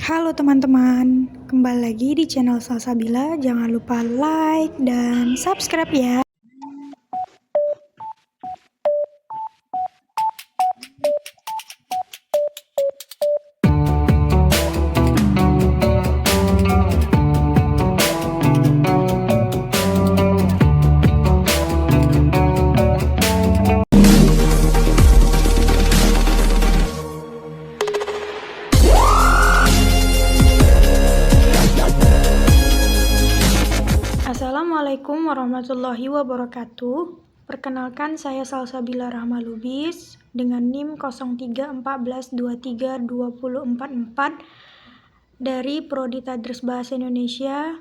Halo teman-teman, kembali lagi di channel Salsabila. Jangan lupa like dan subscribe ya. Assalamualaikum warahmatullahi wabarakatuh. Perkenalkan, saya Salsabila Rahma Lubis dengan NIM 0314232044 dari Prodi Tadris Bahasa Indonesia.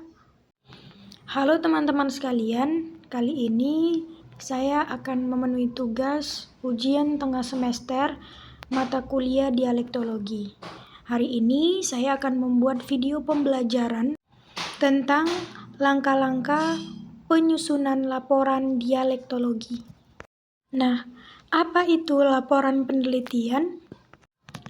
Halo teman-teman sekalian, kali ini saya akan memenuhi tugas ujian tengah semester mata kuliah dialektologi. Hari ini saya akan membuat video pembelajaran tentang langkah-langkah penyusunan laporan dialektologi. Nah, apa itu laporan penelitian?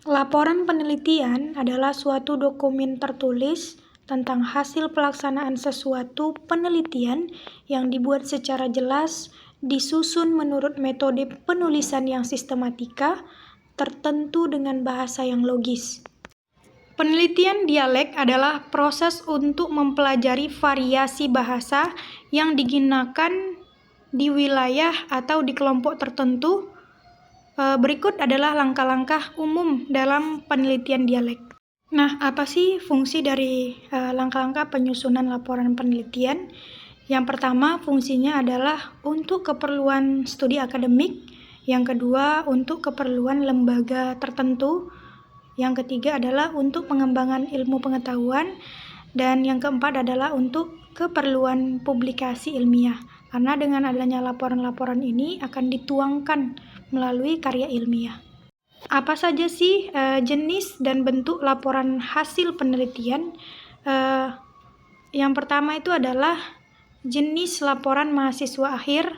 Laporan penelitian adalah suatu dokumen tertulis tentang hasil pelaksanaan sesuatu penelitian yang dibuat secara jelas, disusun menurut metode penulisan yang sistematika, tertentu dengan bahasa yang logis. Penelitian dialek adalah proses untuk mempelajari variasi bahasa yang digunakan di wilayah atau di kelompok tertentu. Berikut adalah langkah-langkah umum dalam penelitian dialek. Nah, apa sih fungsi dari langkah-langkah penyusunan laporan penelitian? Yang pertama, fungsinya adalah untuk keperluan studi akademik. Yang kedua, untuk keperluan lembaga tertentu. Yang ketiga adalah untuk pengembangan ilmu pengetahuan, dan yang keempat adalah untuk keperluan publikasi ilmiah. Karena dengan adanya laporan-laporan ini akan dituangkan melalui karya ilmiah. Apa saja sih jenis dan bentuk laporan hasil penelitian? Yang pertama itu adalah jenis laporan mahasiswa akhir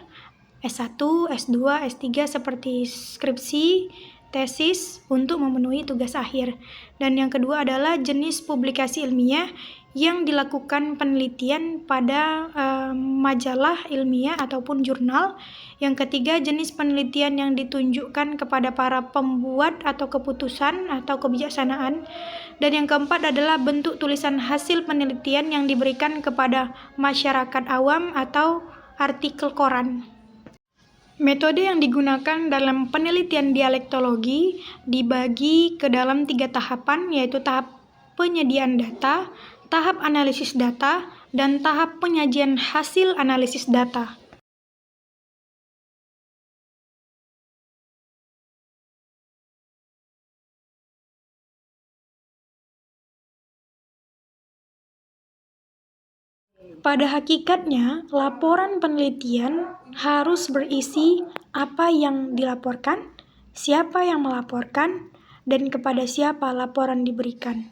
S1, S2, S3 seperti skripsi, tesis untuk memenuhi tugas akhir. Dan yang kedua adalah jenis publikasi ilmiah yang dilakukan penelitian pada majalah ilmiah ataupun jurnal. Yang ketiga, jenis penelitian yang ditunjukkan kepada para pembuat atau keputusan atau kebijaksanaan. Dan yang keempat adalah bentuk tulisan hasil penelitian yang diberikan kepada masyarakat awam atau artikel koran. Metode yang digunakan dalam penelitian dialektologi dibagi ke dalam 3 tahapan, yaitu tahap penyediaan data, tahap analisis data, dan tahap penyajian hasil analisis data. Pada hakikatnya, laporan penelitian harus berisi apa yang dilaporkan, siapa yang melaporkan, dan kepada siapa laporan diberikan.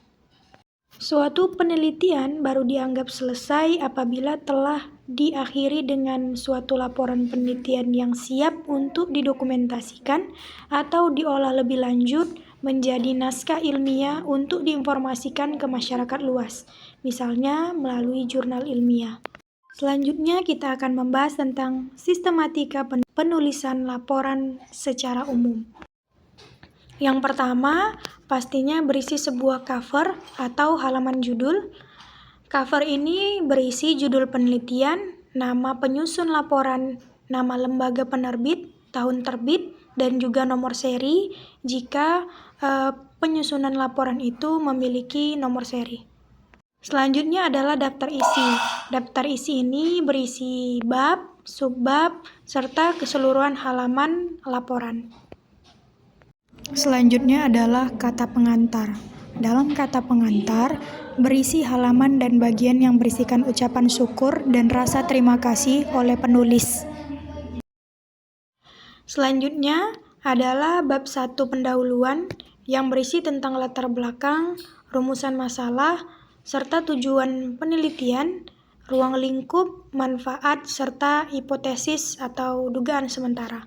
Suatu penelitian baru dianggap selesai apabila telah diakhiri dengan suatu laporan penelitian yang siap untuk didokumentasikan atau diolah lebih lanjut menjadi naskah ilmiah untuk diinformasikan ke masyarakat luas, misalnya melalui jurnal ilmiah. Selanjutnya kita akan membahas tentang sistematika penulisan laporan secara umum. Yang pertama, pastinya berisi sebuah cover atau halaman judul. Cover ini berisi judul penelitian, nama penyusun laporan, nama lembaga penerbit, tahun terbit, dan juga nomor seri jika penyusunan laporan itu memiliki nomor seri. Selanjutnya adalah daftar isi. Daftar isi ini berisi bab, subbab, serta keseluruhan halaman laporan. Selanjutnya adalah kata pengantar. Dalam kata pengantar, berisi halaman dan bagian yang berisikan ucapan syukur dan rasa terima kasih oleh penulis. Selanjutnya adalah bab 1 pendahuluan yang berisi tentang latar belakang, rumusan masalah, serta tujuan penelitian, ruang lingkup, manfaat, serta hipotesis atau dugaan sementara.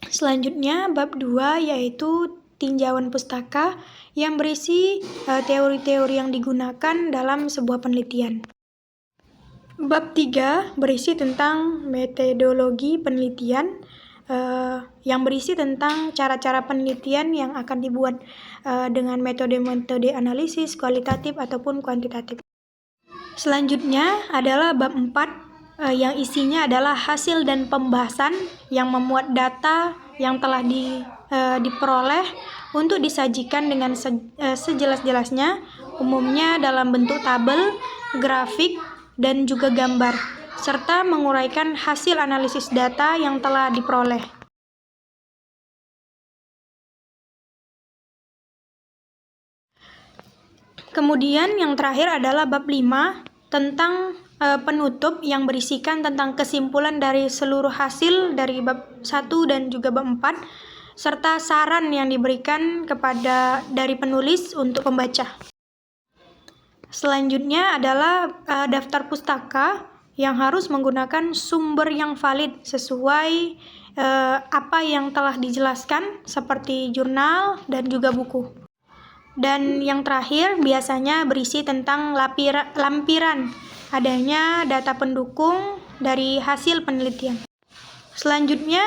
Selanjutnya bab 2 yaitu tinjauan pustaka yang berisi teori-teori yang digunakan dalam sebuah penelitian. Bab 3 berisi tentang metodologi penelitian, yang berisi tentang cara-cara penelitian yang akan dibuat dengan metode-metode analisis kualitatif ataupun kuantitatif. Selanjutnya adalah bab 4 yang isinya adalah hasil dan pembahasan yang memuat data yang telah diperoleh untuk disajikan dengan sejelas-jelasnya, umumnya dalam bentuk tabel, grafik, dan juga gambar, serta menguraikan hasil analisis data yang telah diperoleh. Kemudian yang terakhir adalah bab 5 tentang penutup yang berisikan tentang kesimpulan dari seluruh hasil dari bab 1 dan juga bab 4, serta saran yang diberikan dari penulis untuk pembaca. Selanjutnya adalah daftar pustaka yang harus menggunakan sumber yang valid sesuai apa yang telah dijelaskan seperti jurnal dan juga buku. Dan yang terakhir biasanya berisi tentang lampiran adanya data pendukung dari hasil penelitian. Selanjutnya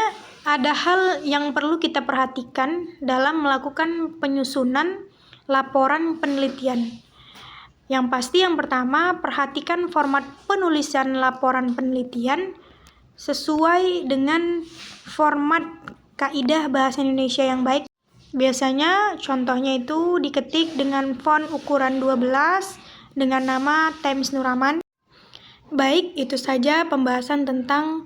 ada hal yang perlu kita perhatikan dalam melakukan penyusunan laporan penelitian. Yang pasti yang pertama, perhatikan format penulisan laporan penelitian sesuai dengan format kaidah bahasa Indonesia yang baik. Biasanya contohnya itu diketik dengan font ukuran 12 dengan nama Times New Roman. Baik, itu saja pembahasan tentang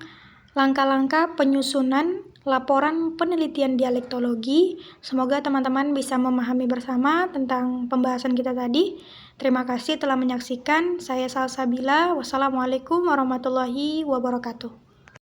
langkah-langkah penyusunan laporan penelitian dialektologi. Semoga teman-teman bisa memahami bersama tentang pembahasan kita tadi. Terima kasih telah menyaksikan. Saya Salsabila. Wassalamualaikum warahmatullahi wabarakatuh.